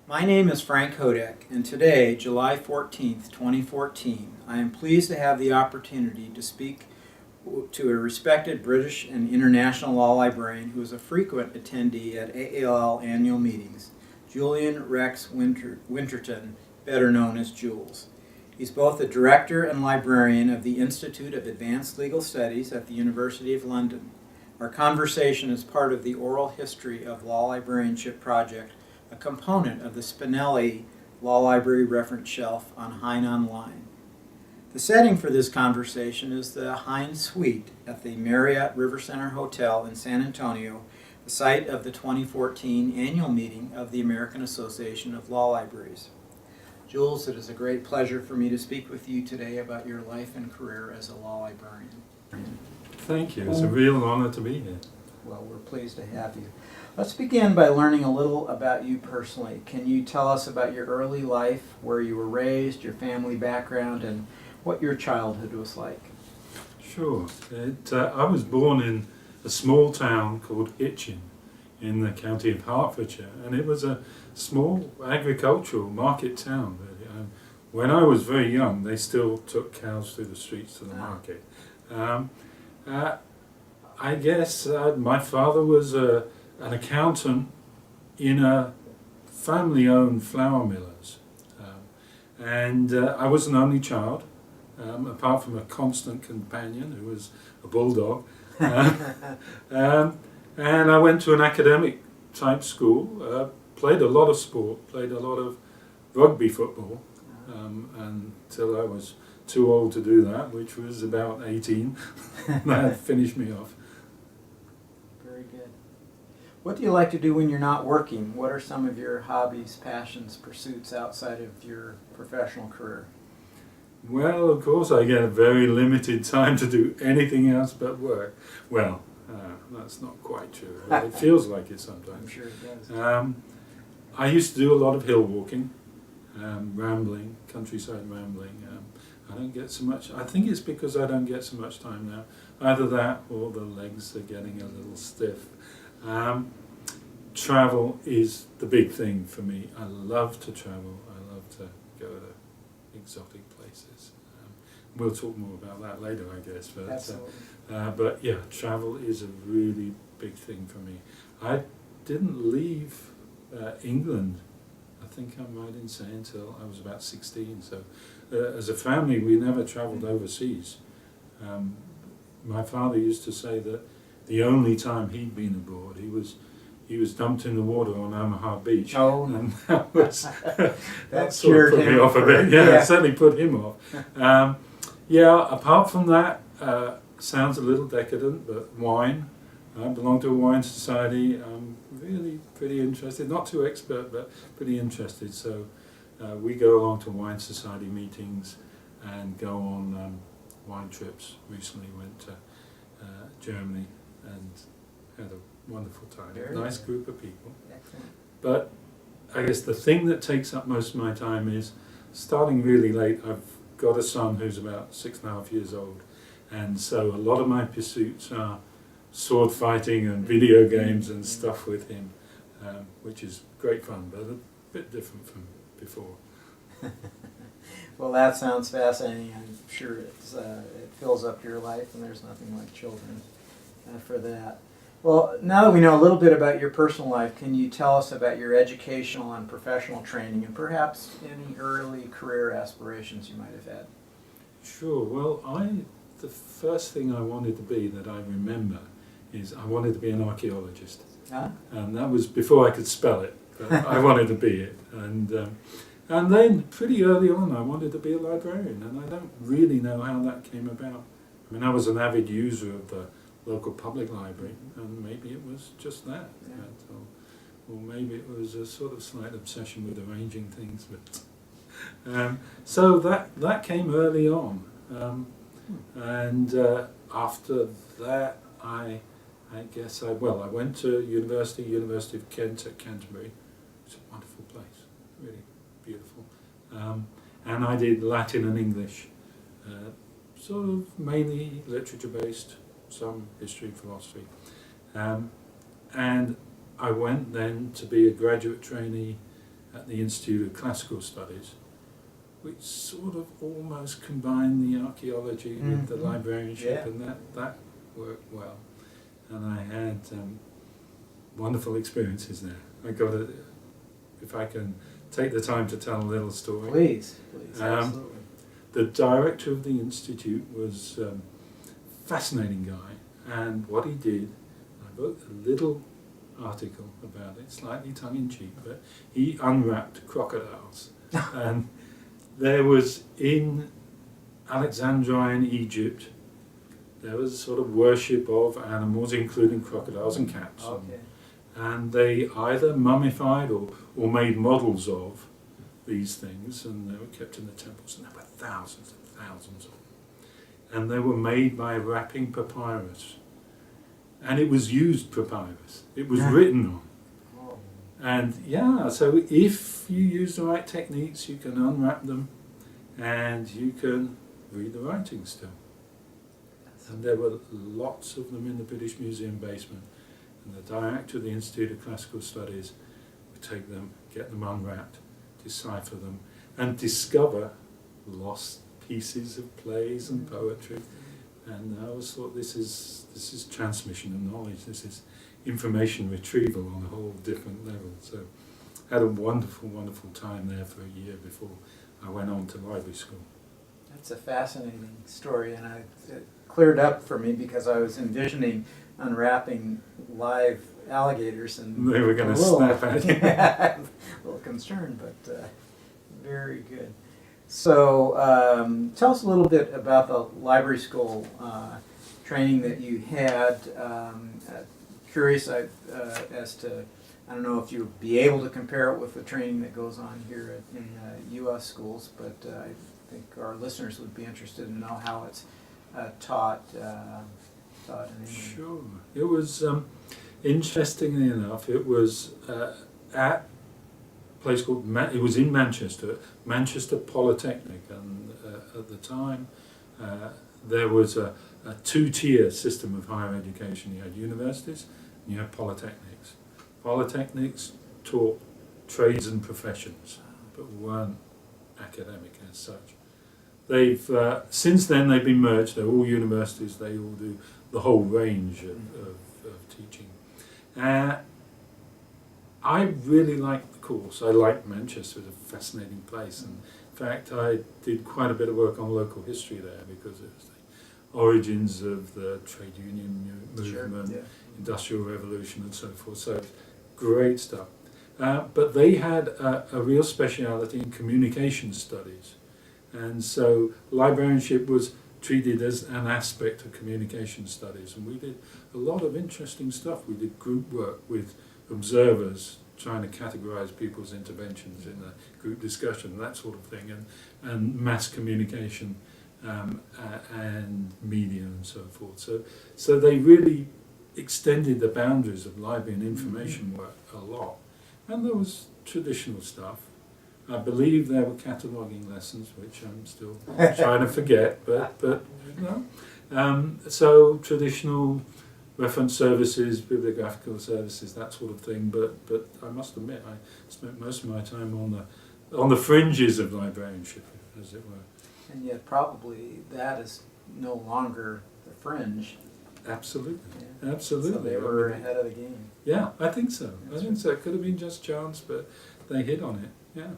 My name is Frank Hodek, and today, July 14th, 2014, I am pleased to have the opportunity to speak to a respected British and international law librarian who is a frequent attendee at AAL annual meetings, Julian Winterton, better known as Jules. He's both the director and librarian of the Institute of Advanced Legal Studies at the University of London. Our conversation is part of the Oral History of Law Librarianship project, a component of the Spinelli Law Library Reference Shelf on Hine Online. The setting for this conversation is the Hine Suite at the Marriott River Center Hotel in San Antonio, the site of the 2014 annual meeting of the American Association of Law Libraries. Jules, it is a great pleasure for me to speak with you today about your life and career as a law librarian. Thank you. It's a real honor to be here. Well, we're pleased to have you. Let's begin by learning a little about you personally. Can you tell us about your early life, where you were raised, your family background, and what your childhood was like? Sure. I was born in a small town called Itchen in the county of Hertfordshire, and it was a small agricultural market town. When I was very young, they still took cows through the streets to the market. I guess my father was an accountant in a family-owned flour millers, and I was an only child, apart from a constant companion who was a bulldog, and I went to an academic type school, played a lot of sport, played a lot of rugby football, until I was too old to do that, which was about 18. That finished me off. Very good. What do you like to do when you're not working? What are some of your hobbies, passions, pursuits outside of your professional career? Well, of course, I get a very limited time to do anything else but work. Well, that's not quite true. It feels like it sometimes. I'm sure it does. I used to do a lot of hill walking, rambling, countryside rambling. I don't get so much. I think it's because I don't get so much time now. Either that or the legs are getting a little stiff. Travel is the big thing for me. I love to travel. I love to go to exotic places. We'll talk more about that later, I guess. But, Absolutely. But yeah, travel is a really big thing for me. I didn't leave England, I think I'm right in saying, until I was about 16. So as a family, we never travelled overseas. My father used to say that the only time he'd been abroad, he was dumped in the water on Omaha Beach. Oh, and that was that sort of put me off a bit. Yeah, it certainly put him off. Yeah, apart from that, sounds a little decadent, but wine. I belong to a wine society. I'm really pretty interested, not too expert, but pretty interested. So we go along to wine society meetings and go on wine trips. Recently went to Germany and had a wonderful time. Nice group of people. Excellent. But I guess the thing that takes up most of my time is starting really late. I've got a son who's about 6.5 years old, and so a lot of my pursuits are sword fighting and video games and stuff with him, which is great fun, but a bit different from before. Well, that sounds fascinating. I'm sure it fills up your life, and there's nothing like children for that. Well, now that we know a little bit about your personal life, can you tell us about your educational and professional training, and perhaps any early career aspirations you might have had? Sure. Well, the first thing I wanted to be that I remember is I wanted to be an archaeologist. Huh? And that was before I could spell it, but I wanted to be it. And then pretty early on I wanted to be a librarian, and I don't really know how that came about. I mean, I was an avid user of the local public library, and maybe it was just that. Yeah. Or maybe it was a sort of slight obsession with arranging things. But so that came early on. And after that, I guess I went to University of Kent at Canterbury. It's a wonderful place, really beautiful. And I did Latin and English, sort of mainly literature based, some history, philosophy. And I went then to be a graduate trainee at the Institute of Classical Studies, which sort of almost combined the archaeology with the librarianship, and that worked well. And I had wonderful experiences there. I got a, if I can take the time to tell a little story. Please, absolutely. The director of the institute was a fascinating guy, and what he did, I wrote a little article about it, slightly tongue-in-cheek, but he unwrapped crocodiles. And there was, in Alexandrian Egypt, there was a sort of worship of animals, including crocodiles and cats. Okay. And they either mummified or made models of these things, and they were kept in the temples, and there were thousands and thousands of them. And they were made by wrapping papyrus. And it was used papyrus. It was written on. Oh. And yeah, so if you use the right techniques, you can unwrap them and you can read the writing still. And there were lots of them in the British Museum basement. And the director of the Institute of Classical Studies would take them, get them unwrapped, decipher them, and discover lost pieces of plays and poetry. And I always thought this is transmission of knowledge. This is information retrieval on a whole different level. So I had a wonderful, wonderful time there for a year before I went on to library school. That's a fascinating story, and it cleared up for me because I was envisioning unwrapping live alligators, and They were going to snap at you. Yeah, a little concerned, but very good. So tell us a little bit about the library school training that you had. Curious as to, I don't know if you would be able to compare it with the training that goes on here in U.S. schools, but I think our listeners would be interested to know how it's taught in England. Sure. It was, interestingly enough, it was at a place called, it was in Manchester, Manchester Polytechnic, and at the time there was a two-tier system of higher education. You had universities and you had polytechnics. Polytechnics taught trades and professions, but weren't academic as such. They've since then they've been merged. They're all universities. They all do the whole range of teaching. I really liked the course. I liked Manchester. It was a fascinating place. And in fact, I did quite a bit of work on local history there because it was the origins of the trade union movement, Sure, yeah. Industrial Revolution, and so forth. So great stuff. But they had a real speciality in communication studies. And so librarianship was treated as an aspect of communication studies. And we did a lot of interesting stuff. We did group work with observers, trying to categorize people's interventions in a group discussion, that sort of thing, and mass communication and media and so forth. So they really extended the boundaries of library and information work a lot. And there was traditional stuff. I believe there were cataloguing lessons, which I'm still trying to forget, but you know. So traditional reference services, bibliographical services, that sort of thing. But I must admit, I spent most of my time on the fringes of librarianship, as it were. And yet probably that is no longer the fringe. Absolutely, Yeah. absolutely. So they were ahead of the game. Yeah, I think so. That's I think so. It could have been just chance, but they hit on it. Yeah.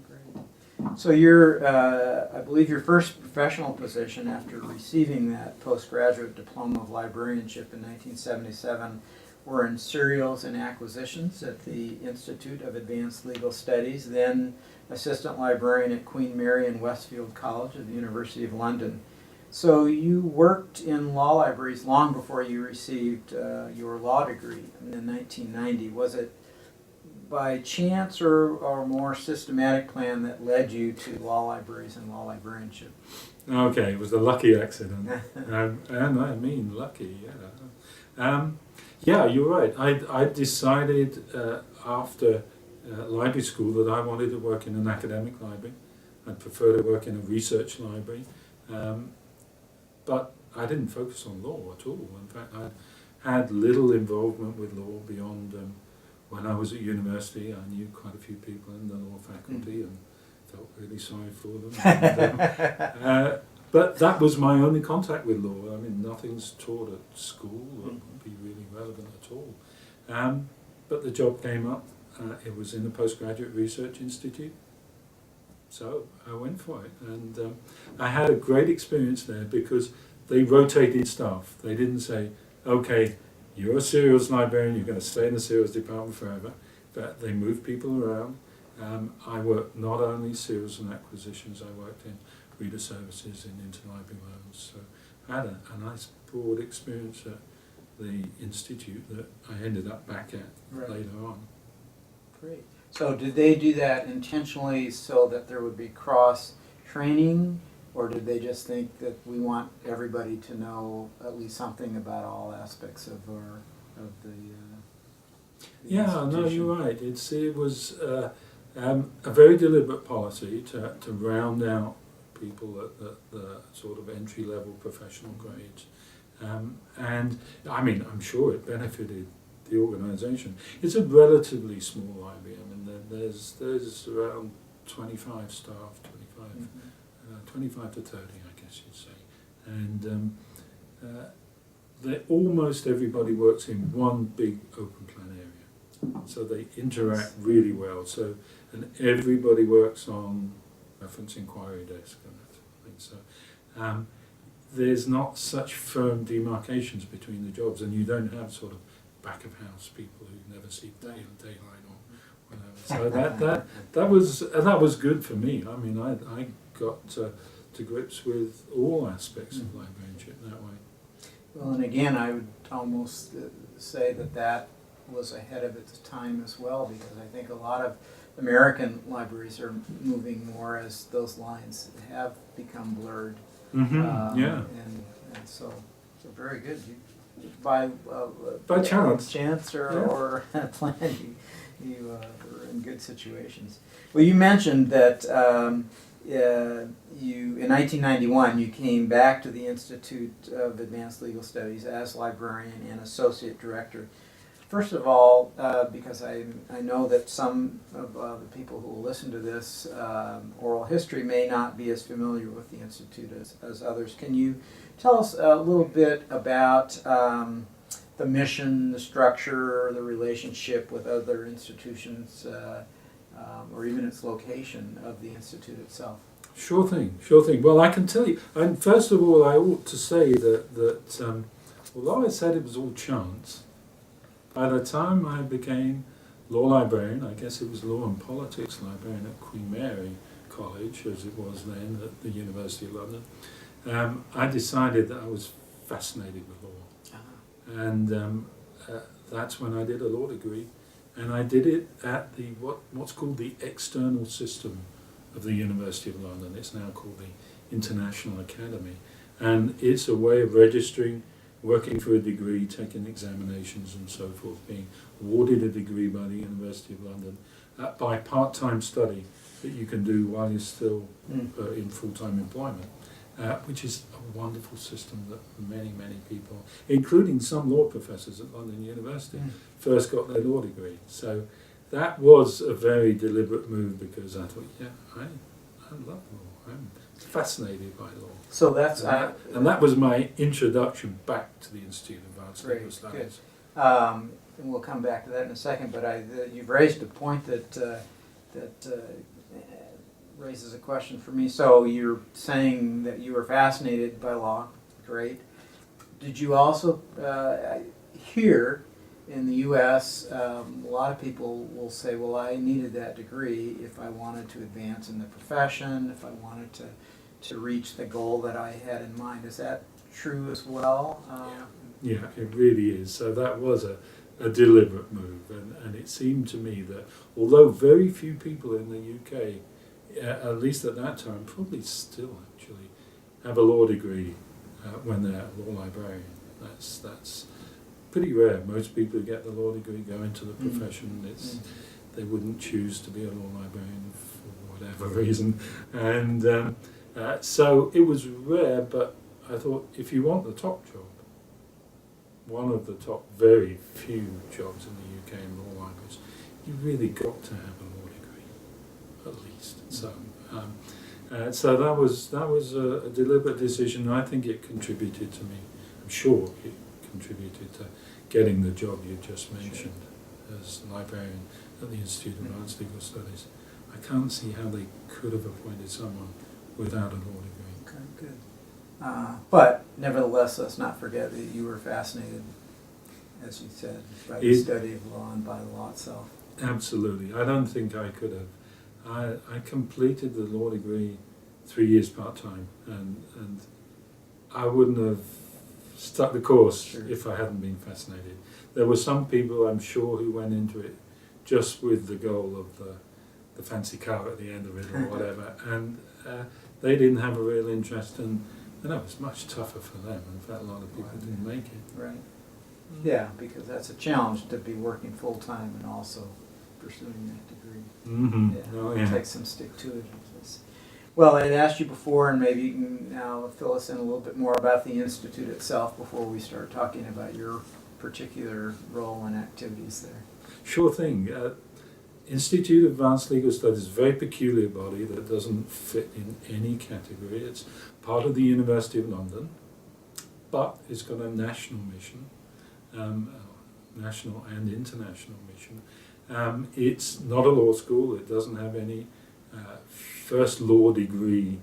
Great. So I believe your first professional position after receiving that postgraduate diploma of librarianship in 1977 were in serials and acquisitions at the Institute of Advanced Legal Studies, then assistant librarian at Queen Mary and Westfield College at the University of London. So you worked in law libraries long before you received your law degree in 1990. Was it by chance or more systematic plan that led you to law libraries and law librarianship? Okay, it was a lucky accident. And I mean lucky, yeah. Yeah, you're right. I decided after library school that I wanted to work in an academic library. I'd prefer to work in a research library. But I didn't focus on law at all. In fact, I had little involvement with law beyond when I was at university, I knew quite a few people in the law faculty and felt really sorry for them. And, but that was my only contact with law. I mean, nothing's taught at school that would be really relevant at all. But the job came up. It was in the Postgraduate Research Institute. So I went for it. And I had a great experience there because they rotated staff. They didn't say, okay, you're a serials librarian, you're going to stay in the serials department forever. But they moved people around. I worked not only serials and acquisitions, I worked in reader services in interlibrary loans. So I had a nice broad experience at the institute that I ended up back at later on. Great. So did they do that intentionally so that there would be cross training, or did they just think that we want everybody to know at least something about all aspects of the Yeah, no, institution? you're right. It was a very deliberate policy to round out people at the sort of entry-level professional grades. And I mean, I'm sure it benefited the organisation. It's a relatively small library. I mean, there's around 25 staff, 25 to 30, I guess you'd say. And almost everybody works in one big open plan area. So they interact really well. So, and everybody works on reference inquiry desk and that sort of thing. So there's not such firm demarcations between the jobs, and you don't have sort of back of house people who never see daylight or whatever. So that was good for me. I mean, I got to grips with all aspects of librarianship that way. Well, and again, I would almost say that was ahead of its time as well, because I think a lot of American libraries are moving more as those lines have become blurred. Yeah. And so very good. By chance or plan, you were in good situations. Well, you mentioned that you in 1991 you came back to the Institute of Advanced Legal Studies as librarian and associate director. First of all, because I know that some of the people who will listen to this oral history may not be as familiar with the Institute as others. Can you tell us a little bit about the mission, the structure, the relationship with other institutions, or even its location of the Institute itself? Sure thing. Well, I can tell you, and first of all, I ought to say that although I said it was all chance, by the time I became law librarian, I guess it was law and politics librarian at Queen Mary College, as it was then at the University of London, I decided that I was fascinated with law. And that's when I did a law degree. And I did it at the what's called the external system of the University of London. It's now called the International Academy. And it's a way of registering, working for a degree, taking examinations and so forth, being awarded a degree by the University of London by part-time study that you can do while you're still in full-time employment, which is a wonderful system that many people, including some law professors at London University, first got their law degree. So that was a very deliberate move because I thought, yeah, I love law. I'm fascinated by law. So that's and that was my introduction back to the Institute of Advanced Legal Studies. And we'll come back to that in a second. But you've raised a point that raises a question for me. So you're saying that you were fascinated by law. Great. Did you also here in the U.S., a lot of people will say, well, I needed that degree if I wanted to advance in the profession, if I wanted to reach the goal that I had in mind. Is that true as well? Yeah, it really is. So that was a deliberate move. And it seemed to me that although very few people in the UK, at least at that time, probably still actually, have a law degree when they're a law librarian. That's pretty rare. Most people who get the law degree go into the profession. They wouldn't choose to be a law librarian for whatever reason. And so it was rare, but I thought if you want the top job, one of the top very few jobs in the UK in law libraries, you really got to have a law degree, at least. So that was a deliberate decision. I think it contributed to me. I'm sure it contributed to getting the job you just mentioned as librarian at the Institute of Advanced Legal Studies. I can't see how they could have appointed someone without a law degree. Okay, good. But nevertheless, let's not forget that you were fascinated, as you said, by the study of law and by the law itself. Absolutely. I don't think I could have. I completed the law degree 3 years part-time, and I wouldn't have stuck the course if I hadn't been fascinated. There were some people, I'm sure, who went into it just with the goal of the fancy car at the end of it or whatever, and they didn't have a real interest, and it was much tougher for them. In fact, a lot of people didn't make it. Right. Yeah, because that's a challenge to be working full-time and also pursuing that degree. Mm-hmm. Yeah, Oh, it yeah. takes some stick-to-itiveness. Well, I had asked you before, and maybe you can now fill us in a little bit more about the Institute itself before we start talking about your particular role and activities there. Sure thing. Institute of Advanced Legal Studies is a very peculiar body that doesn't fit in any category. It's part of the University of London, but it's got a national mission, national and international mission. It's not a law school. It doesn't have any first law degree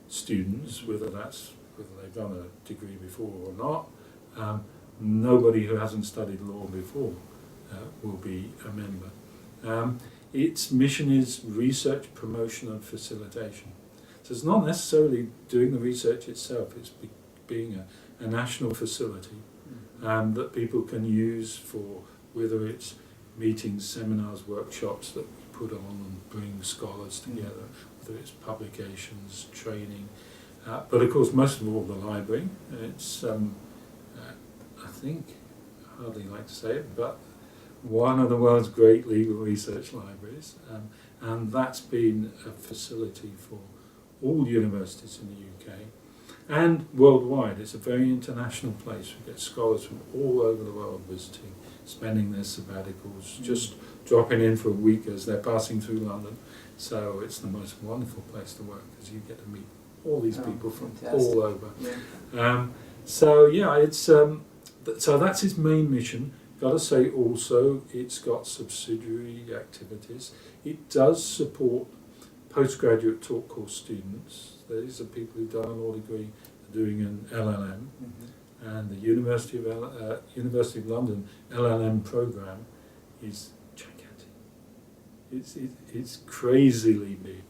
students, whether they've done a degree before or not. Nobody who hasn't studied law before will be a member. Its mission is research, promotion and facilitation. So it's not necessarily doing the research itself, it's being a national facility that people can use for whether it's meetings, seminars, workshops that we put on and bring scholars together, whether it's publications, training. But of course, most of all, the library. It's, I think, I hardly like to say it, but one of the world's great legal research libraries, and that's been a facility for all universities in the UK and worldwide. It's a very international place. We get scholars from all over the world visiting, spending their sabbaticals, just dropping in for a week as they're passing through London. So it's the most wonderful place to work because you get to meet all these people from all over. Yeah. It's so that's its main mission. Got to say also, it's got subsidiary activities. It does support postgraduate taught course students. These are people who've done a law degree doing an LLM, and the University of London LLM program is gigantic. It's crazily big.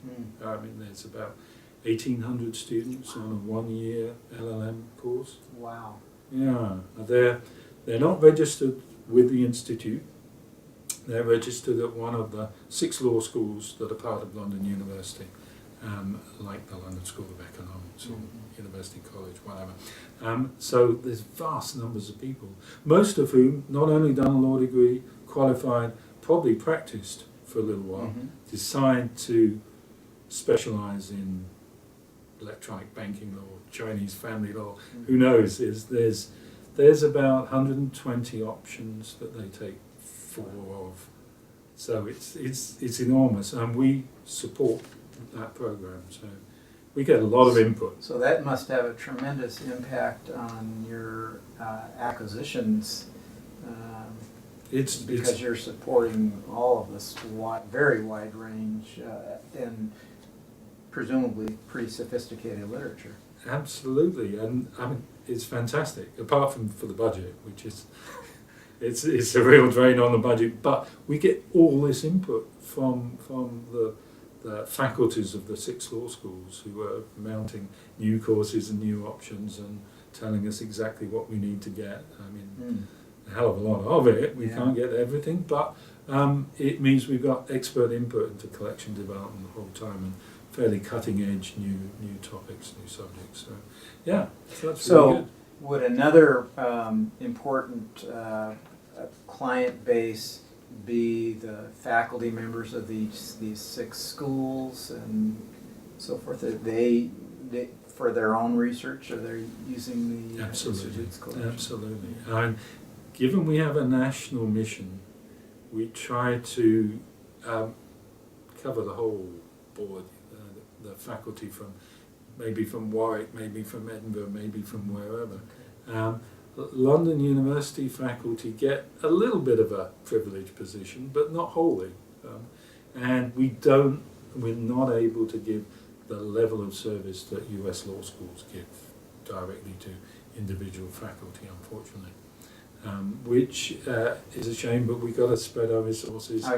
I mean, there's about 1,800 students on a 1-year LLM course. Wow. Yeah, they're not registered with the Institute. They're registered at one of the 6 law schools that are part of London University, like the London School of Economics or University College, whatever. So there's vast numbers of people, most of whom not only done a law degree, qualified, probably practiced for a little while, decide to specialise in electronic banking law, Chinese family law, who knows, there's about 120 options that they take 4 of. So it's enormous, and we support that program. So we get a lot of input. So that must have a tremendous impact on your acquisitions, because you're supporting all of this very wide range and presumably pretty sophisticated literature. Absolutely, and I mean it's fantastic. Apart from for the budget, which is it's a real drain on the budget, but we get all this input from the faculties of the 6 law schools who are mounting new courses and new options and telling us exactly what we need to get. I mean, a hell of a lot of it. We can't get everything, but it means we've got expert input into collection development the whole time and fairly cutting edge new topics, new subjects. So yeah, so that's really good. Would another important client base be the faculty members of these 6 schools and so forth? Are they for their own research, or they're using the Institute's collection? Absolutely. And given we have a national mission, we try to cover the whole board, the faculty from Warwick, maybe from Edinburgh, maybe from wherever. London University faculty get a little bit of a privileged position, but not wholly. And we're not able to give the level of service that US law schools give directly to individual faculty, unfortunately. Which is a shame, but we've got to spread our resources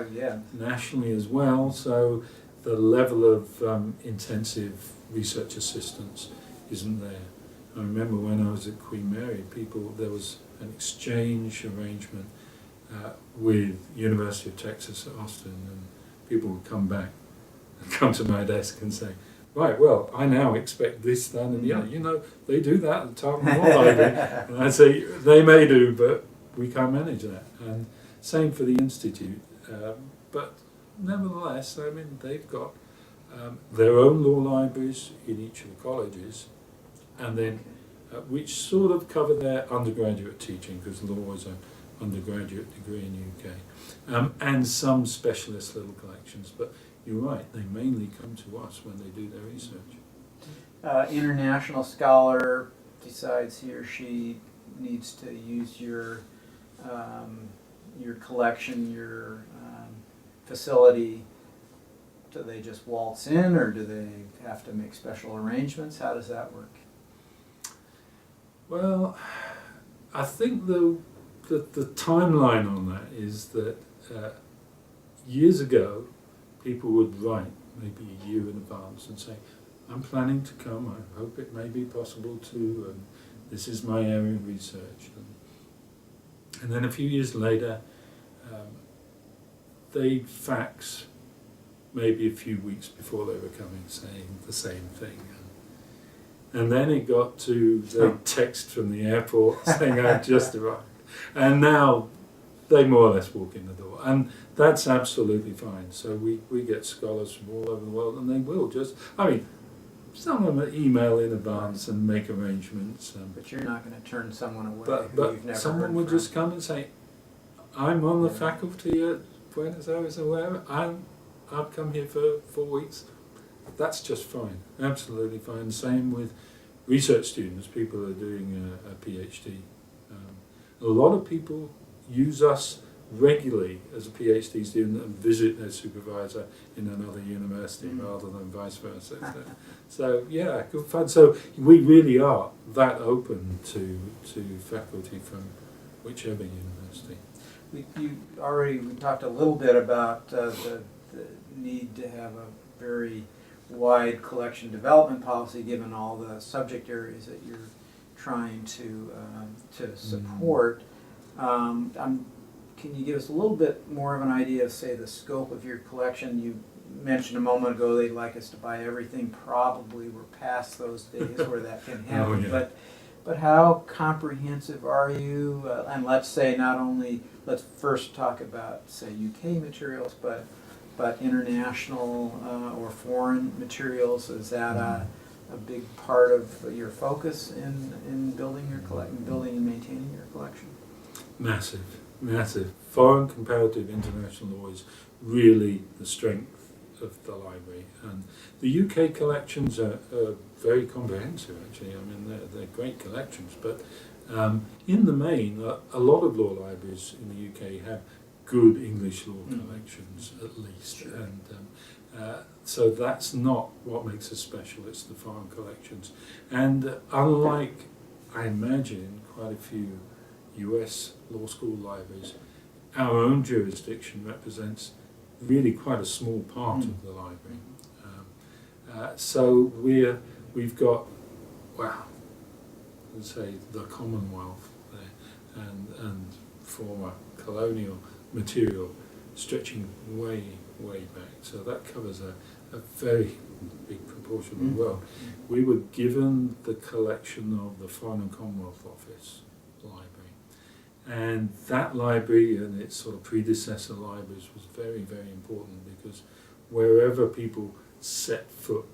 nationally as well. So the level of intensive research assistance isn't there. I remember when I was at Queen Mary, there was an exchange arrangement with University of Texas at Austin, and people would come back and come to my desk and say, right, well, I now expect this, that, and the other. You know, they do that at the Tarleton Law Library. And I say, they may do, but we can't manage that. And same for the Institute. But nevertheless, I mean, they've got their own law libraries in each of the colleges, and then which sort of cover their undergraduate teaching, because law is an undergraduate degree in the UK, and some specialist little collections. But you're right, they mainly come to us when they do their research. International scholar decides he or she needs to use your collection, your facility. Do they just waltz in, or do they have to make special arrangements? How does that work? Well, I think the timeline on that is that years ago, people would write maybe a year in advance and say, I'm planning to come, I hope it may be possible to, and this is my area of research. And then a few years later, they'd fax maybe a few weeks before they were coming saying the same thing. And then it got to the text from the airport saying I've just arrived. And now they more or less walk in the door. And that's absolutely fine. So we get scholars from all over the world, and they will just, I mean, some of them email in advance and make arrangements. But you're not going to turn someone away but you've never someone heard would from. just come and say, I'm on the faculty at Buenos Aires or wherever, I've come here for 4 weeks. That's just fine, absolutely fine. Same with research students, people who are doing a PhD. A lot of people use us regularly as a PhD student and visit their supervisor in another university rather than vice versa. So yeah, good fun. So we really are that open to faculty from whichever university. We talked a little bit about the need to have a very wide collection development policy given all the subject areas that you're trying to support. Can you give us a little bit more of an idea of, say, the scope of your collection? You mentioned a moment ago they'd like us to buy everything. Probably we're past those days where that can happen. Oh, yeah. But how comprehensive are you? And let's say let's first talk about, say, UK materials, but international or foreign materials. Is that a big part of your focus in building your building and maintaining your collection? Massive. Foreign comparative international law is really the strength of the library, and the UK collections are very comprehensive. Actually, I mean they're great collections, but in the main, a lot of law libraries in the UK have good English law collections at least, sure. And so that's not what makes us special. It's the foreign collections, and unlike I imagine quite a few US law school libraries, our own jurisdiction represents really quite a small part of the library. So we've got, let's say the Commonwealth there, and former colonial material stretching way back. So that covers a very big proportion of the world. We were given the collection of the Foreign and Commonwealth Office Library. And that library and its sort of predecessor libraries was very, very important, because wherever people set foot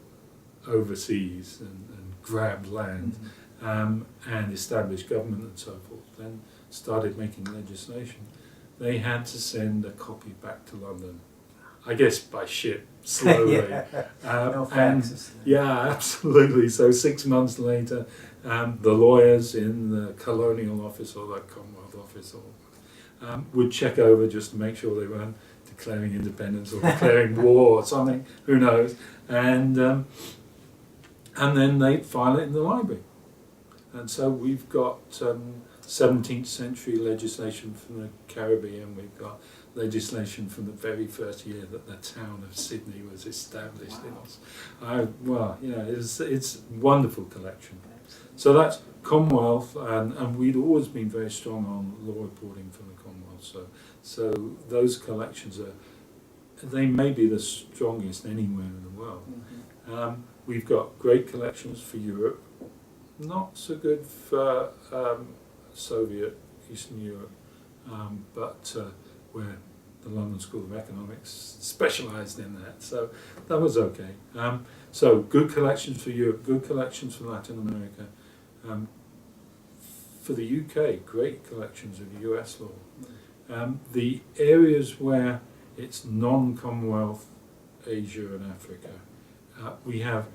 overseas and grabbed land, and established government and so forth, then started making legislation, they had to send a copy back to London, I guess by ship, slowly. Yeah. No And faxes. yeah, absolutely. So 6 months later, the lawyers in the Colonial Office or the Commonwealth Office would check over just to make sure they weren't declaring independence or declaring war or something, who knows, and then they'd file it in the library. And so we've got 17th century legislation from the Caribbean, we've got legislation from the very first year that the town of Sydney was established. Wow. Well, you know, it's a wonderful collection. So that's Commonwealth, and we'd always been very strong on law reporting from the Commonwealth. So those collections they may be the strongest anywhere in the world. Mm-hmm. We've got great collections for Europe, not so good for Soviet Eastern Europe, but where the London School of Economics specialised in that, so that was okay. So good collections for Europe, good collections for Latin America. For the UK, great collections of US law. The areas where it's non-Commonwealth, Asia and Africa, we have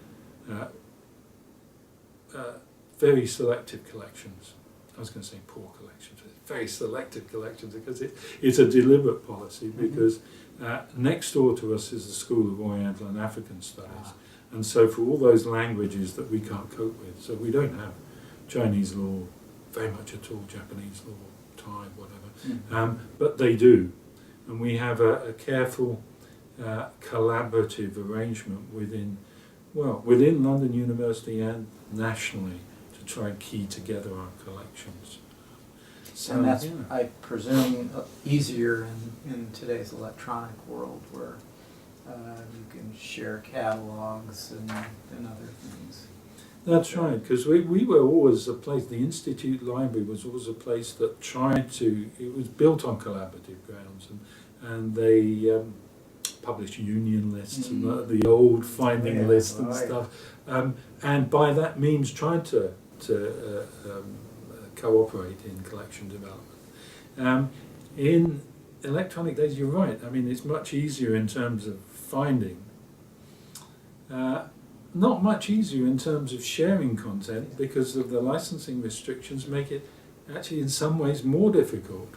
very selective collections. I was going to say poor collections, but very selective collections because it's a deliberate policy, because next door to us is the School of Oriental and African Studies. And so for all those languages that we can't cope with, so we don't have Chinese law very much at all, Japanese law, Thai, whatever, but they do. And we have a careful collaborative arrangement within London University and nationally to try and key together our collections. So, And that's, yeah. I presume, easier in today's electronic world where you can share catalogs and other things. That's right, because we were always a place, the Institute Library was always a place that tried to, it was built on collaborative grounds, and they published union lists and the old finding list and stuff, and by that means tried to cooperate in collection development. In electronic days, you're right, I mean it's much easier in terms of finding. Not much easier in terms of sharing content because of the licensing restrictions make it actually in some ways more difficult.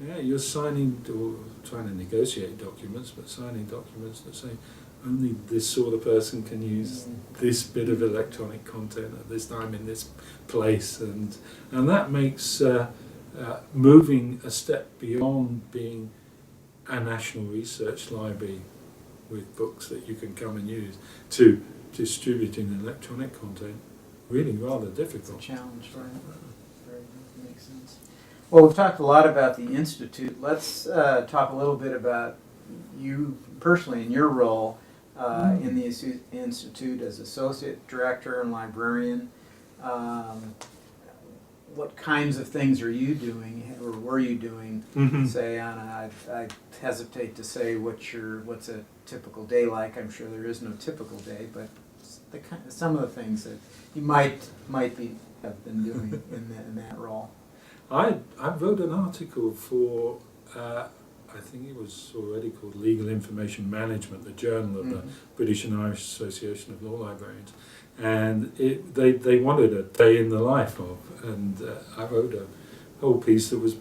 Yeah, you're signing or trying to negotiate documents, but signing documents that say only this sort of person can use this bit of electronic content at this time in this place, and that makes moving a step beyond being a national research library with books that you can come and use to distributing electronic content really rather difficult. It's a challenge, right? Very good. Makes sense. Well, we've talked a lot about the Institute. Let's talk a little bit about you personally and your role in the Institute as Associate Director and Librarian. What kinds of things are you doing, or were you doing, say, on I hesitate to say what's a typical day like. I'm sure there is no typical day, but some of the things that you might have been doing in that role. I wrote an article for, I think it was already called Legal Information Management, the journal of the British and Irish Association of Law Librarians, and they wanted a day in the life of, and I wrote a whole piece that was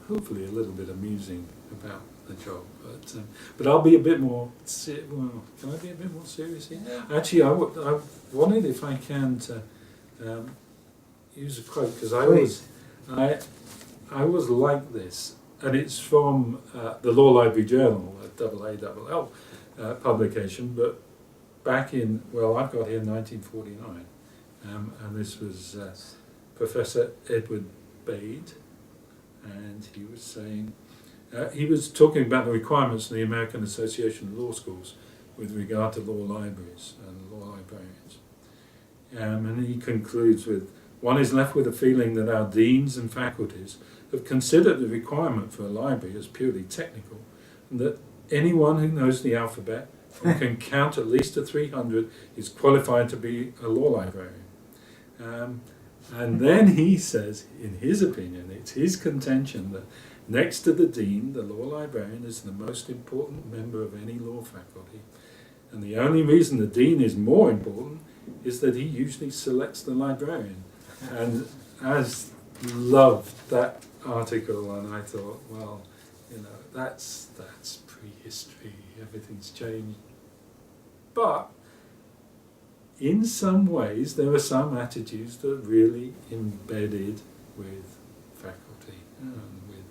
hopefully a little bit amusing about the job, but I'll be a bit more. Well, can I be a bit more serious here? Yeah. Actually, I wanted, if I can, to use a quote because I was like this, and it's from the Law Library Journal, a AALL publication, but back in, well, I've got here 1949, and this was Professor Edward Bade, and he was saying, he was talking about the requirements of the American Association of Law Schools with regard to law libraries and law librarians. And he concludes with, one is left with a feeling that our deans and faculties have considered the requirement for a library as purely technical, and that anyone who knows the alphabet and can count at least to 300 is qualified to be a law librarian. And then he says, in his opinion, it's his contention that next to the dean, the law librarian is the most important member of any law faculty. And the only reason the dean is more important is that he usually selects the librarian. And I loved that article, and I thought, well, you know, that's prehistory, everything's changed. But in some ways, there are some attitudes that are really embedded with faculty and with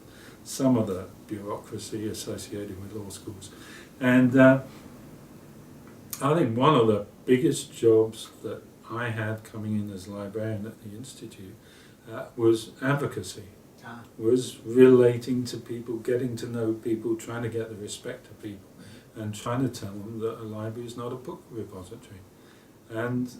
some of the bureaucracy associated with law schools. And I think one of the biggest jobs that I had coming in as librarian at the Institute was advocacy, was relating to people, getting to know people, trying to get the respect of people, and trying to tell them that a library is not a book repository. And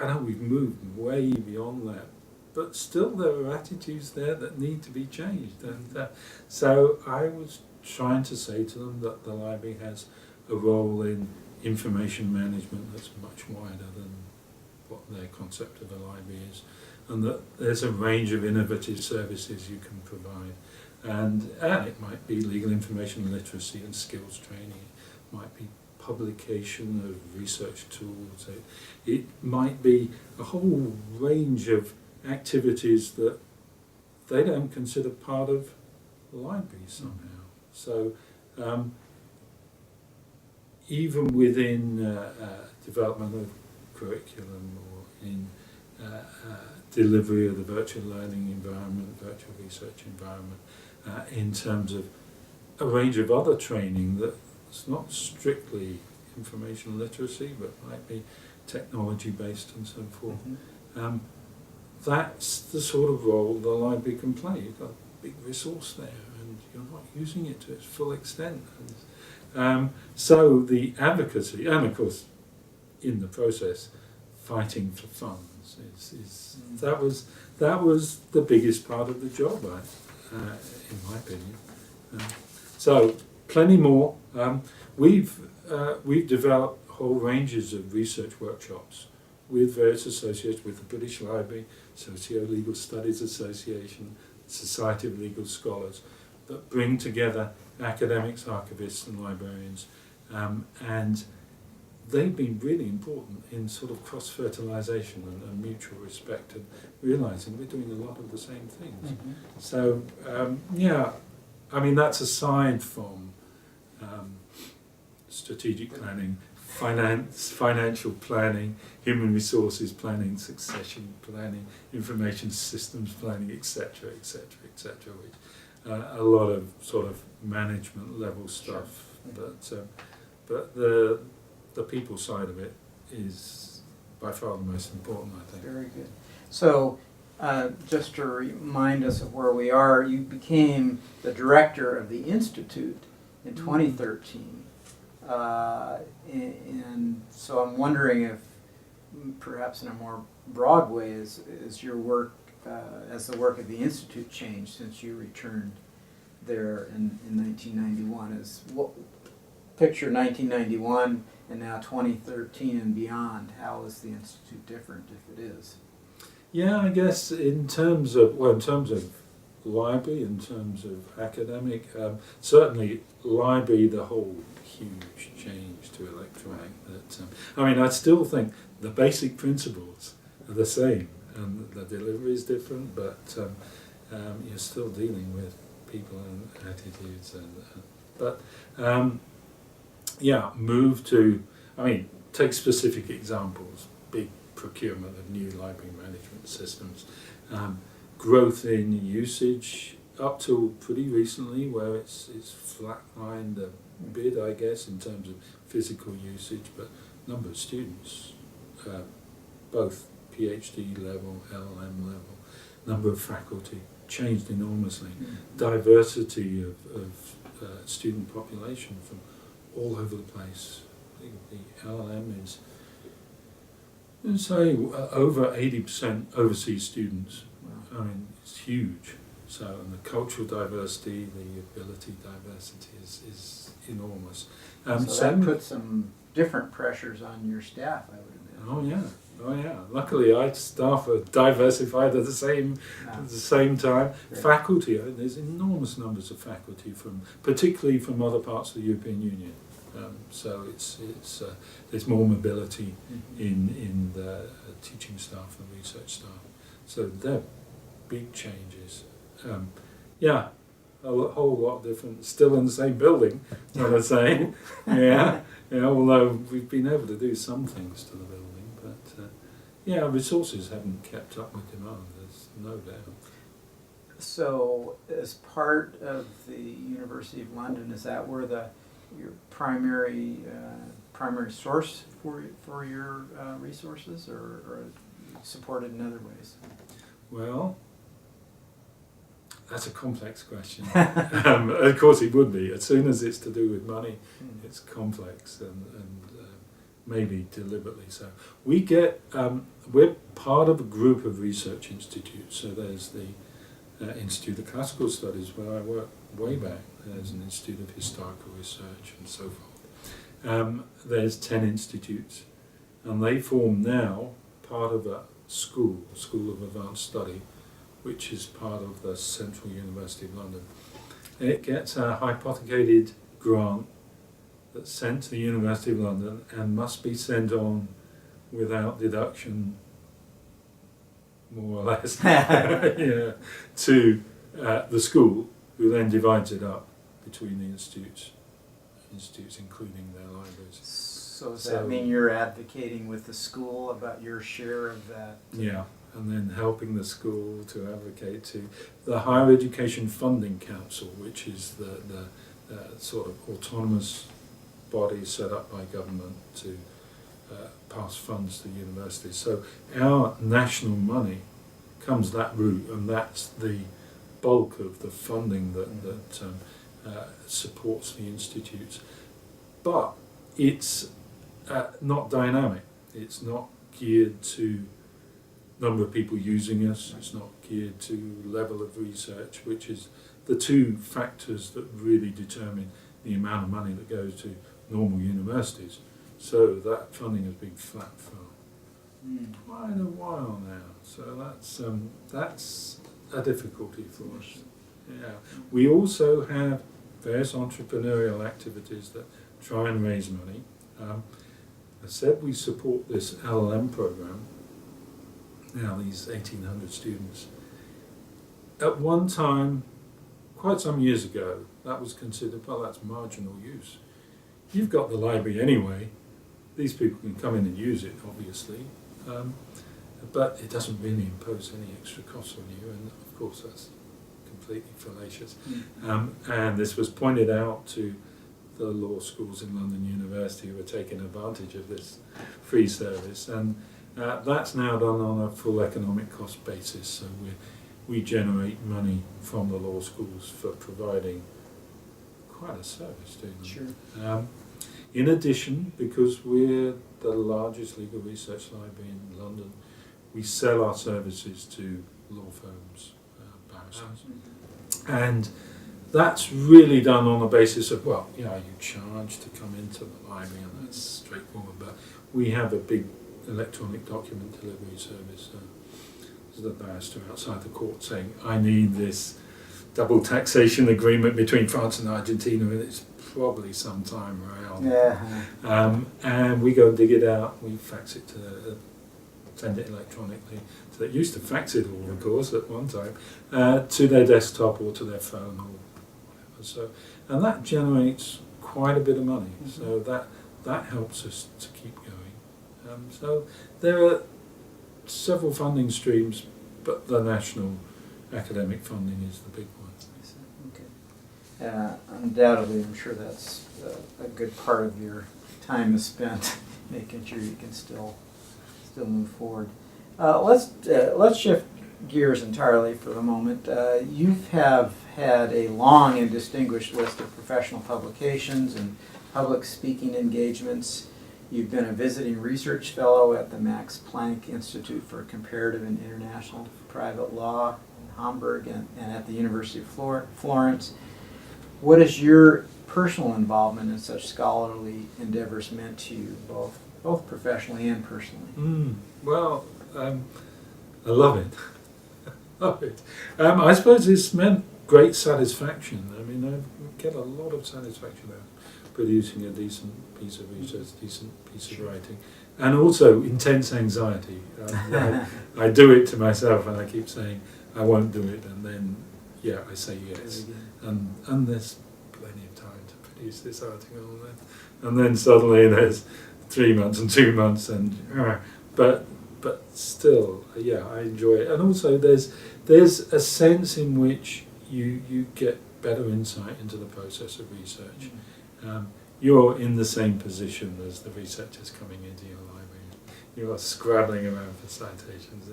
I know we've moved way beyond that, but still there are attitudes there that need to be changed. And so I was trying to say to them that the library has a role in information management that's much wider than what their concept of a library is, and that there's a range of innovative services you can provide. And it might be legal information literacy and skills training, it might be publication of research tools, it might be a whole range of activities that they don't consider part of the library somehow. So even witin development of curriculum or in delivery of the virtual learning environment, virtual research environment, in terms of a range of other training that's not strictly information literacy but might be technology based and so forth. Mm-hmm. That's the sort of role the library can play. You've got a big resource there and you're not using it to its full extent. So the advocacy, and of course in the process fighting for funds, that was the biggest part of the job, in my opinion. So plenty more. We've developed whole ranges of research workshops with various associates, with the British Library, Socio-Legal Studies Association, Society of Legal Scholars, that bring together academics, archivists and librarians, and they've been really important in sort of cross-fertilisation and mutual respect and realising we're doing a lot of the same things. Mm-hmm. So, I mean, that's aside from strategic planning, financial planning, human resources planning, succession planning, information systems planning, etc., etc., etc., which a lot of sort of management level stuff. Sure. But the people side of it is by far the most important, I think. Very good. So, just to remind us of where we are, you became the director of the Institute in 2013. And so I'm wondering if, perhaps in a more broad way, is your work, as the work of the Institute changed since you returned there in 1991? Picture 1991 and now 2013 and beyond. How is the Institute different, if it is? Yeah, I guess in terms of library, in terms of academic, certainly library, the whole huge change to electronic. I mean, I still think the basic principles are the same, and the delivery is different, but you're still dealing with people and attitudes, move to, I mean, take specific examples, big procurement of new library management systems, growth in usage up till pretty recently where it's flatlined a bit, I guess, in terms of physical usage, but number of students, both PhD level, LLM level, number of faculty changed enormously. Diversity of student population from all over the place. The LLM is, let's say, over 80% overseas students. Wow. I mean, it's huge. So, and the cultural diversity, the ability diversity is enormous. So that puts some different pressures on your staff, I would imagine. Oh Oh yeah. Luckily, our staff are diversified at the same time. Great. Faculty, there's enormous numbers of faculty particularly from other parts of the European Union. So there's more mobility in the teaching staff and research staff. So they're big changes. Yeah, a whole lot different. Still in the same building, what I'm saying. Yeah. Although we've been able to do some things to the building, but yeah, resources haven't kept up with demand. There's no doubt. So, as part of the University of London, is that where your primary source for your resources, or supported in other ways? Well, that's a complex question. Of course, it would be. As soon as it's to do with money, it's complex and maybe deliberately so. We're part of a group of research institutes. So there's the Institute of Classical Studies, where I worked way back. There's an Institute of Historical Research and so forth. There's 10 institutes, and they form now part of a School of Advanced Study, which is part of the Central University of London. And it gets a hypothecated grant that's sent to the University of London and must be sent on without deduction, more or less, to the school, who then divides it up between the institutes including their libraries. So does that mean you're advocating with the school about your share of that? Yeah, and then helping the school to advocate to the Higher Education Funding Council, which is the sort of autonomous body set up by government to pass funds to universities. So our national money comes that route, and that's the bulk of the funding that supports the institutes. But it's not dynamic. It's not geared to number of people using us. It's not geared to level of research, which is the two factors that really determine the amount of money that goes to normal universities. So that funding has been flat for quite a while now. So that's a difficulty for us. Yeah. We also have various entrepreneurial activities that try and raise money. I said we support this LLM program. Now these 1,800 students. At one time, quite some years ago, that was considered, well, that's marginal use. You've got the library anyway. These people can come in and use it, obviously, but it doesn't really impose any extra costs on you, and of course that's completely fallacious. And this was pointed out to the law schools in London University who were taking advantage of this free service, and that's now done on a full economic cost basis, so we generate money from the law schools for providing quite a service to them. Sure. In addition, because we're the largest legal research library in London, we sell our services to law firms, barristers. And that's really done on the basis of, well, you charge to come into the library, and that's straightforward, but we have a big electronic document delivery service. There's a barrister outside the court saying, I need this double taxation agreement between France and Argentina, and it's probably sometime around. Yeah. And we go and dig it out, we fax it send it electronically. So they used to fax it all, of course, at one time, to their desktop or to their phone or whatever. So, and that generates quite a bit of money. So that helps us to keep going. So there are several funding streams, but the national academic funding is the big one. Okay. Undoubtedly, I'm sure that's a good part of your time is spent making sure you can still move forward. Let's shift gears entirely for the moment. You have had a long and distinguished list of professional publications and public speaking engagements. You've been a visiting research fellow at the Max Planck Institute for Comparative and International Private Law in Hamburg and at the University of Florence. What has your personal involvement in such scholarly endeavors meant to you, both both professionally and personally? Well, I love it. Love it. I suppose it's meant great satisfaction. I mean, I get a lot of satisfaction out of producing a decent piece of research, decent piece of writing, and also intense anxiety. I do it to myself, and I keep saying I won't do it, and then I say yes, and there's plenty of time to produce this article, and then suddenly there's 3 months and 2 months, and but still, I enjoy it, and also there's a sense in which you get better insight into the process of research. You're in the same position as the researchers coming into your library. You're scrabbling around for citations,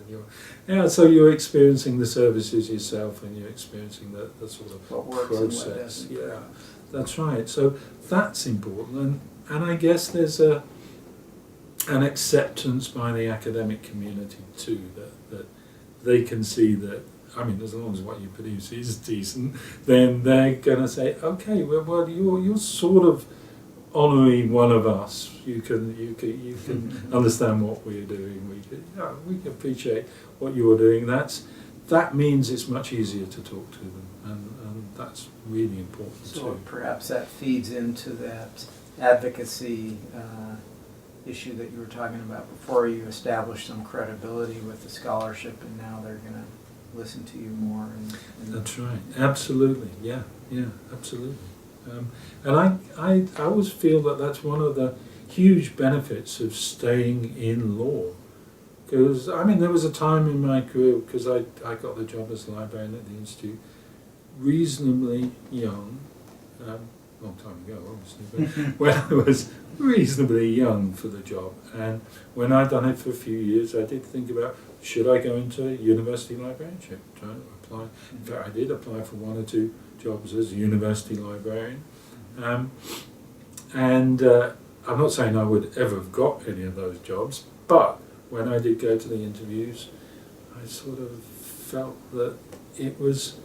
and so you're experiencing the services yourself, and you're experiencing the sort of What works process. and what doesn't. Yeah, that's right. So that's important, and I guess there's an acceptance by the academic community too, that they can see that, I mean, as long as what you produce is decent, then they're going to say, okay, well you're sort of honouring one of us. You can understand what we're doing. We can appreciate what you're doing. That means it's much easier to talk to them, and that's really important So too. perhaps that feeds into that advocacy issue that you were talking about before. You established some credibility with the scholarship, and now they're going to listen to you more. And That's right. Absolutely. Yeah, absolutely. And I always feel that that's one of the huge benefits of staying in law. Because, I mean, there was a time in my career, because I got the job as a librarian at the Institute, reasonably young, long time ago obviously, but when I was reasonably young for the job. And when I'd done it for a few years, I did think about, should I go into university librarianship? Trying to apply. In fact, I did apply for 1 or 2 jobs as a university librarian. And I'm not saying I would ever have got any of those jobs, but when I did go to the interviews, I sort of felt that it was,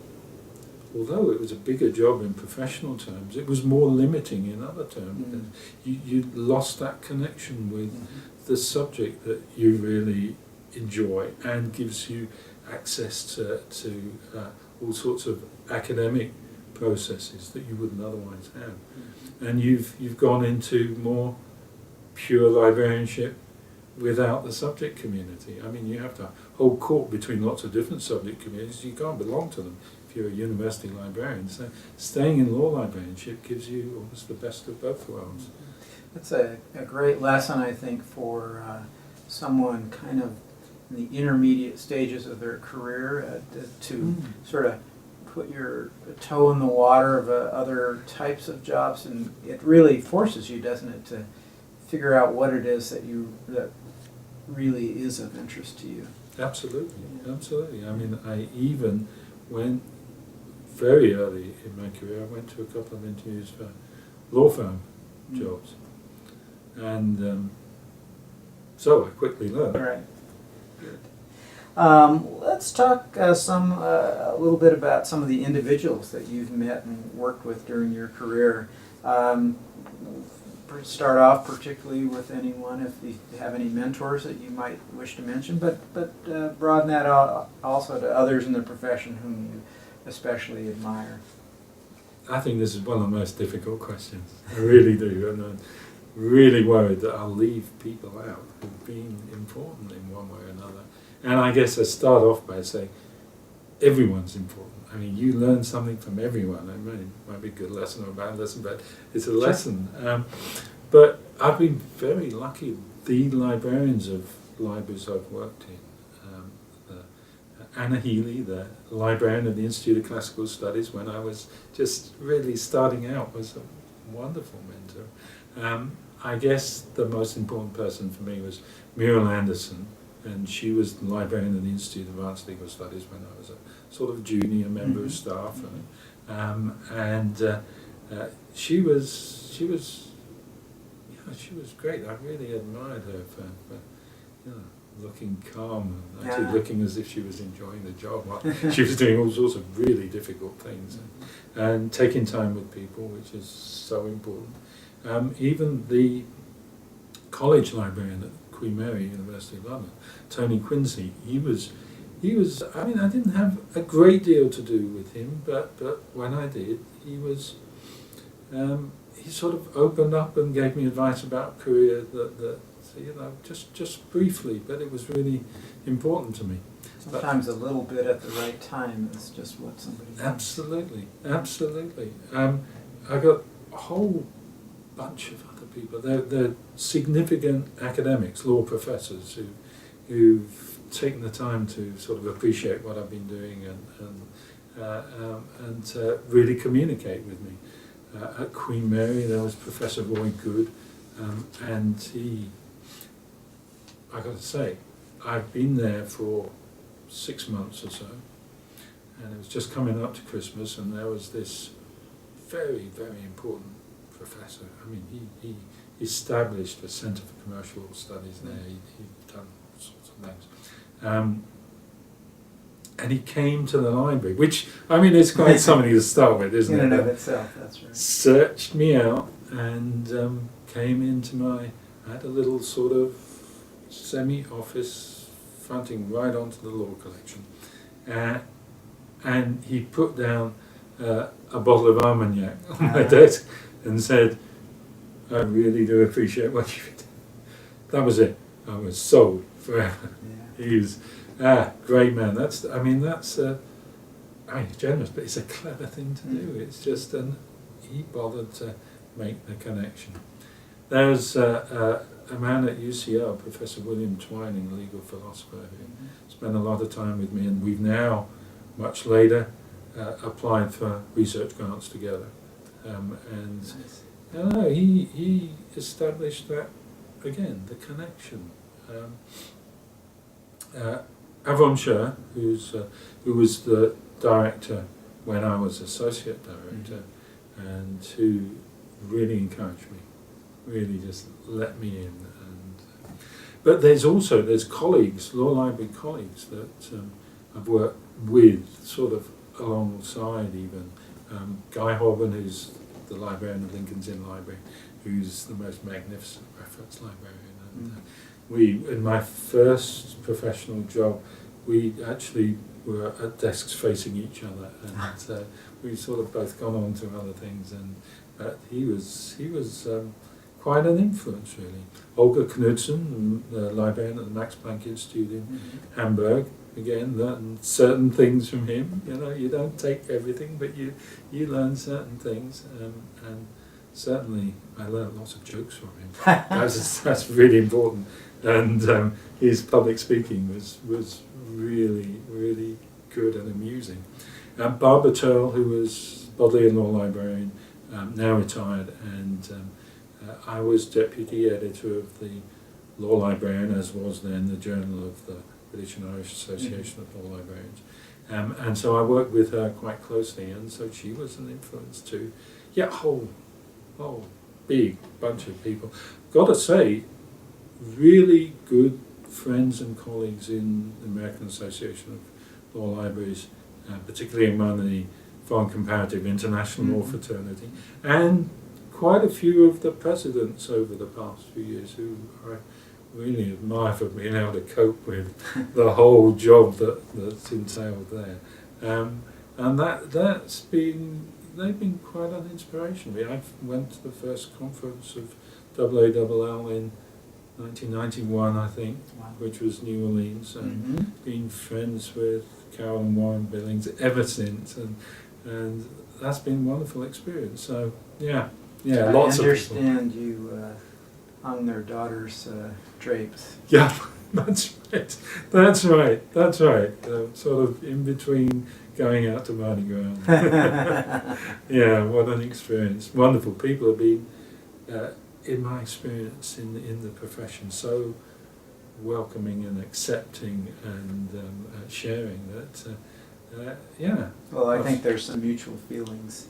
although it was a bigger job in professional terms, it was more limiting in other terms. You lost that connection with the subject that you really enjoy, and gives you access to all sorts of academic processes that you wouldn't otherwise have. And you've gone into more pure librarianship without the subject community. I mean, you have to hold court between lots of different subject communities. You can't belong to them if you're a university librarian. So staying in law librarianship gives you almost the best of both worlds. that's a great lesson, I think, for someone kind of in the intermediate stages of their career to sort of put your toe in the water of other types of jobs, and it really forces you, doesn't it, to figure out what it is that really is of interest to you. Absolutely, absolutely. I mean, I even went very early in my career. I went to a couple of interviews for law firm jobs, and so I quickly learned. Right. Good. Let's talk a little bit about some of the individuals that you've met and worked with during your career. Start off particularly with anyone, if you have any mentors that you might wish to mention, but broaden that out also to others in the profession whom you especially admire. I think this is one of the most difficult questions. I really do, and I'm really worried that I'll leave people out who've been important in one way or another. And I guess I start off by saying everyone's important. I mean, you learn something from everyone. I mean, it might be a good lesson or a bad lesson, but it's a lesson. But I've been very lucky. The librarians of libraries I've worked in, Anna Healy, the librarian of the Institute of Classical Studies, when I was just really starting out, was a wonderful mentor. I guess the most important person for me was Muriel Anderson, and she was the librarian of the Institute of Advanced Legal Studies when I was a sort of junior member of staff, she was great. I really admired her for looking calm, and actually looking as if she was enjoying the job. She was doing all sorts of really difficult things, and taking time with people, which is so important. Even the college librarian at Queen Mary, University of London, Tony Quincy. He was. I mean, I didn't have a great deal to do with him, but when I did, he was. He sort of opened up and gave me advice about career that you know, just briefly, but it was really important to me. Sometimes a little bit at the right time is just what somebody needs. Absolutely, absolutely. I got a whole bunch of other people. They're significant academics, law professors who've taken the time to sort of appreciate what I've been doing and really communicate with me. At Queen Mary, there was Professor Roy Good, and I got to say, I've been there for 6 months or so, and it was just coming up to Christmas, and there was this very, very important professor. I mean, he established a Centre for Commercial Studies there. He'd done all sorts of things. And he came to the library, which, I mean, it's quite something to start with, isn't it? In and of itself, that's right. Searched me out and came into I had a little sort of semi-office fronting right onto the law collection. And he put down a bottle of Armagnac on my desk and said, I really do appreciate what you did. That was it. I was sold forever. Yeah. He was great man. That's generous, but it's a clever thing to do. It's just, and he bothered to make the connection. There's a man at UCL, Professor William Twining, a legal philosopher, who spent a lot of time with me, and we've now, much later, applied for research grants together. And Nice. I don't know, he established that, again, the connection. Avon Sher, who was the director when I was associate director, and who really encouraged me, really just let me in. But there's colleagues, law library colleagues that I've worked with, sort of alongside even. Guy Hoban, who's the librarian of Lincoln's Inn Library, who's the most magnificent reference librarian. And in my first professional job, we actually were at desks facing each other, and we sort of both gone on to other things. And he was quite an influence, really. Olga Knudsen, the librarian at the Max Planck Institute in Hamburg, again, learned certain things from him. You know, you don't take everything, but you learn certain things, and certainly I learned lots of jokes from him. That's really important. And his public speaking was really, really good and amusing. Barbara Turl, who was Bodleian Law Librarian, now retired, and I was deputy editor of the Law Librarian, as was then the Journal of the British and Irish Association of Law Librarians. And so I worked with her quite closely, and so she was an influence too. Yeah, whole big bunch of people. Got to say, really good friends and colleagues in the American Association of Law Libraries, particularly among the Foreign Comparative International Law Fraternity, and quite a few of the presidents over the past few years who I really admire for being able to cope with the whole job that's entailed there. And they've been quite an inspiration. I went to the first conference of AALL in 1991, I think, which was New Orleans, and been friends with Carol and Warren Billings ever since, and that's been a wonderful experience. So yeah, lots of people. I understand you hung their daughter's drapes. Yeah, that's right. Sort of in between going out to Mardi Gras. Yeah, what an experience. Wonderful people have been, in my experience in the profession, so welcoming and accepting and sharing that, yeah. Well, I think there's some mutual feelings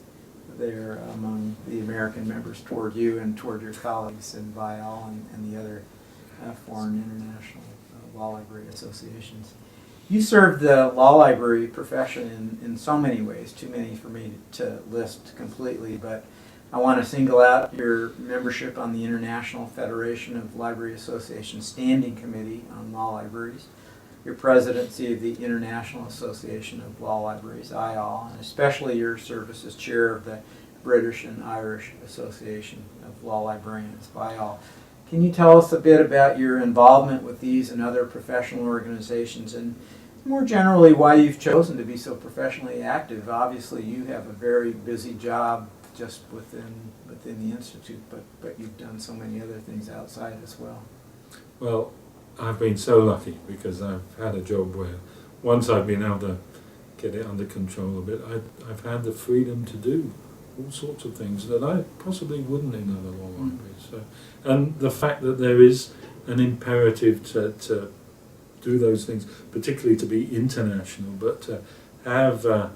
there among the American members toward you and toward your colleagues in VIAL and the other foreign international law library associations. You served the law library profession in so many ways, too many for me to list completely, but I want to single out your membership on the International Federation of Library Association Standing Committee on Law Libraries, your presidency of the International Association of Law Libraries, IAL, and especially your service as chair of the British and Irish Association of Law Librarians, IAL. Can you tell us a bit about your involvement with these and other professional organizations, and more generally why you've chosen to be so professionally active? Obviously you have a very busy job just within the Institute, but you've done so many other things outside as well. Well, I've been so lucky because I've had a job where once I've been able to get it under control a bit, I've had the freedom to do all sorts of things that I possibly wouldn't in other law libraries. So, and the fact that there is an imperative to do those things, particularly to be international, but to have a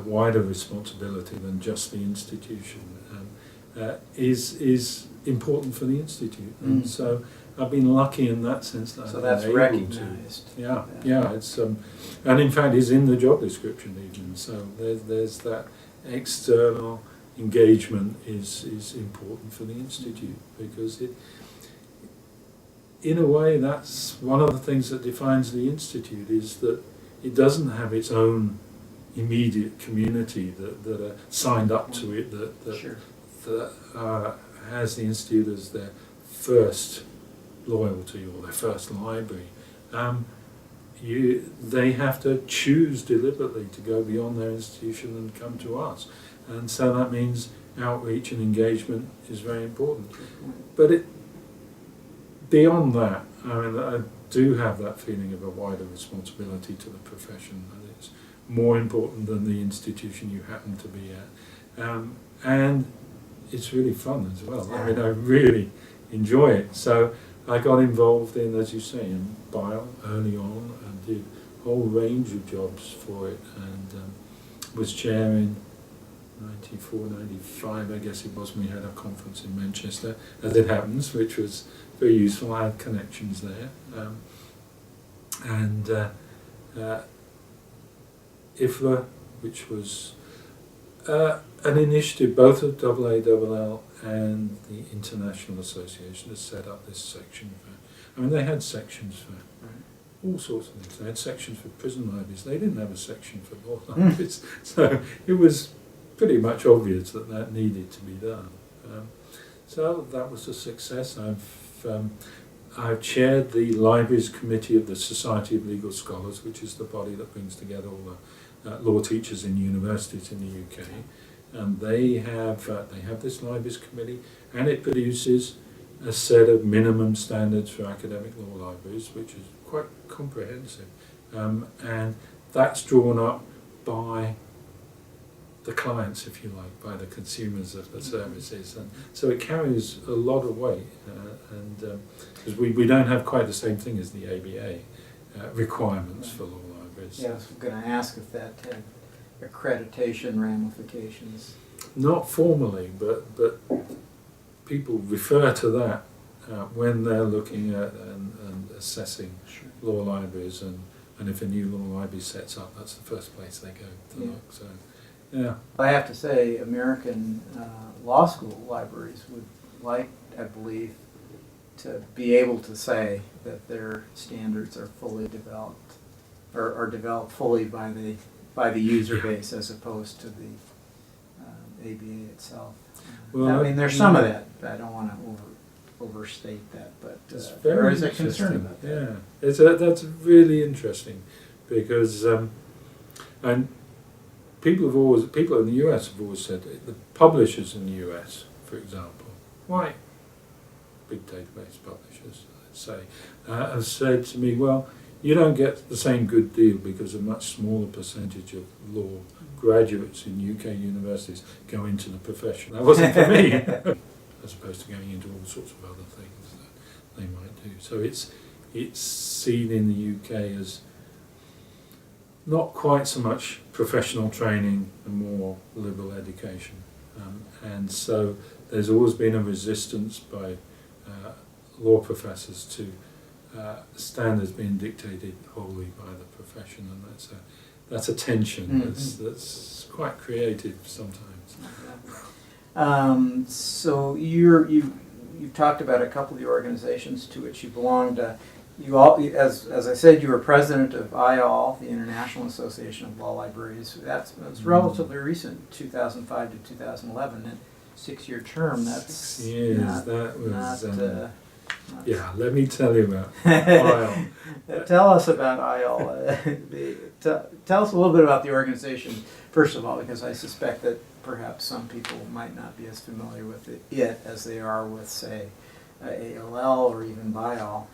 wider responsibility than just the institution, is important for the Institute. And so I've been lucky in that sense that So I've that's been able recognized. to. Yeah, it's and in fact is in the job description even. So there's that external engagement is important for the Institute, because it, in a way, that's one of the things that defines the Institute, is that it doesn't have its own immediate community that are signed up to it, that Sure. has the Institute as their first loyalty or their first library. They have to choose deliberately to go beyond their institution and come to us. And so that means outreach and engagement is very important. But beyond that, I do have that feeling of a wider responsibility to the profession, that it's more important than the institution you happen to be at. And it's really fun as well. I really enjoy it. So I got involved in, as you say, in BIAL early on and did a whole range of jobs for it, and was chair in 94, 95, I guess it was, when we had a conference in Manchester, as it happens, which was very useful. I had connections there. IFLA, which was an initiative both of AALL and the International Association, has set up this section for, they had sections for all sorts of things. They had sections for prison libraries. They didn't have a section for law libraries. So it was pretty much obvious that needed to be done. So that was a success. I've chaired the Libraries Committee of the Society of Legal Scholars, which is the body that brings together all the law teachers in universities in the UK. And they have this Libraries Committee, and it produces a set of minimum standards for academic law libraries, which is quite comprehensive. And that's drawn up by the clients, if you like, by the consumers of the services, and so it carries a lot of weight, and because we don't have quite the same thing as the ABA requirements for law libraries. Yeah, I was going to ask if that had accreditation ramifications. Not formally, but people refer to that when they're looking at and assessing law libraries, and if a new law library sets up, that's the first place they go to look. So. Yeah. I have to say, American law school libraries would like, I believe, to be able to say that their standards are fully developed, or are developed fully by the user base, as opposed to the ABA itself. Well, there's some of that. I don't want to overstate that, but there is a concern about that. Yeah, that's really interesting, because and people in the US have always said that the publishers in the US, for example, white big database publishers, let's say, have said to me, well, you don't get the same good deal because a much smaller percentage of law graduates in UK universities go into the profession. That wasn't for me, as opposed to going into all sorts of other things that they might do. So it's seen in the UK as not quite so much professional training and more liberal education. And so there's always been a resistance by law professors to standards being dictated wholly by the profession, and that's a tension that's quite creative sometimes. So you've talked about a couple of the organizations to which you belonged. You all, as I said, you were president of IAL, the International Association of Law Librarians. That's relatively recent, 2005 to 2011, and 6-year term. That's 6 years. not, That was. not, Yeah, let me tell you about IAL. Tell us about IAL. Tell us a little bit about the organization, first of all, because I suspect that perhaps some people might not be as familiar with it as they are with, say, ALL or even BIAL.